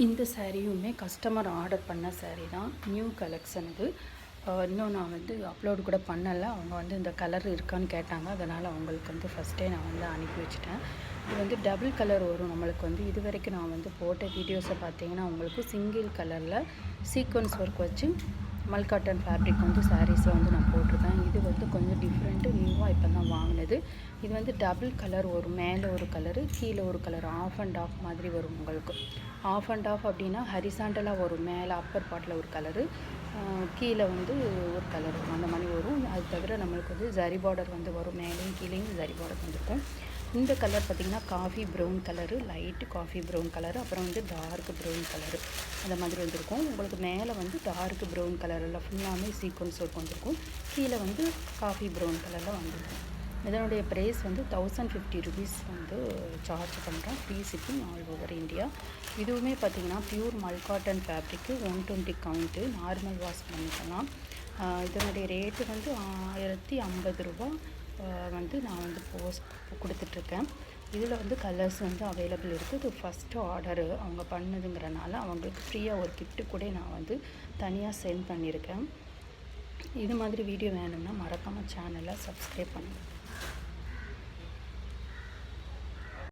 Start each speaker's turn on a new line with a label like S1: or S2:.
S1: இந்த சாரியுமே customer order பண்ண சாரீ தான். நியூ கலெக்ஷன் இது. இன்னும் நான் வந்து அப்லோடு கூட பண்ணலை. அவங்க வந்து இந்த கலர் இருக்கான்னு கேட்டாங்க. அதனால் அவங்களுக்கு வந்து ஃபஸ்ட்டே நான் வந்து அனுப்பி வச்சுட்டேன். இது வந்து டபுள் கலர் வரும் நம்மளுக்கு வந்து. இது வரைக்கும் நான் வந்து போட்ட வீடியோஸை பார்த்தீங்கன்னா உங்களுக்கு சிங்கிள் கலரில் சீக்வன்ஸ் ஒர்க் வச்சு மல்காட்டன் ஃபேப்ரிக் வந்து சாரீஸில் வந்து நான் போட்டிருக்கேன். இது வந்து கொஞ்சம் டிஃப்ரெண்ட்டு, நியூவாக இப்போ தான் வாங்கினது. இது வந்து டபுள் கலர் வரும். மேலே ஒரு கலரு, கீழே ஒரு கலர், ஆஃப் அண்ட் ஆஃப் மாதிரி வரும் உங்களுக்கு. ஆஃப் அண்ட் ஆஃப் அப்படின்னா ஹரிசாண்டலாக வரும். மேலே அப்பர் பார்ட்டில் ஒரு கலரு, கீழே வந்து ஒரு கலர் வரும். அந்த மாதிரி வரும். அது தவிர நம்மளுக்கு வந்து ஜரி பார்டர் வந்து வரும். மேலேயும் கீழேயும் ஜரி பார்டர் வந்துருக்கும். இந்த கலர் பார்த்திங்கன்னா coffee brown colour, light coffee brown colour, அப்புறம் வந்து டார்க் ப்ரௌன் கலரு அந்த மாதிரி வந்துருக்கும். உங்களுக்கு மேலே வந்து டார்க் ப்ரௌன் கலரில் ஃபுல்லாமே சீக்வன்ஸ் ஒர்க் வந்துருக்கும். கீழே வந்து காஃபி ப்ரௌன் கலரில் வந்துருக்கும். இதனுடைய ப்ரைஸ் வந்து 1050 ருபீஸ் வந்து சார்ஜ் பண்ணுறோம். Free shipping all over India. இதுவுமே பார்த்திங்கன்னா pure mulcotton fabric 120 count, normal wash பண்ணிக்கலாம். இதனுடைய ரேட்டு வந்து 1050 ரூபா வந்து நான் வந்து கொடுத்துட்ருக்கேன். இதில் வந்து கலர்ஸ் வந்து அவைலபிள் இருக்குது. இது ஃபஸ்ட்டு ஆர்டரு அவங்க பண்ணதுங்கிறனால அவங்களுக்கு ஃப்ரீயாக ஒரு கிஃப்ட்டு கூட நான் வந்து தனியாக சென்ட் பண்ணியிருக்கேன். இது மாதிரி வீடியோ வேணும்னா மறக்காமல் சேனலை சப்ஸ்கிரைப் பண்ணுங்கள்.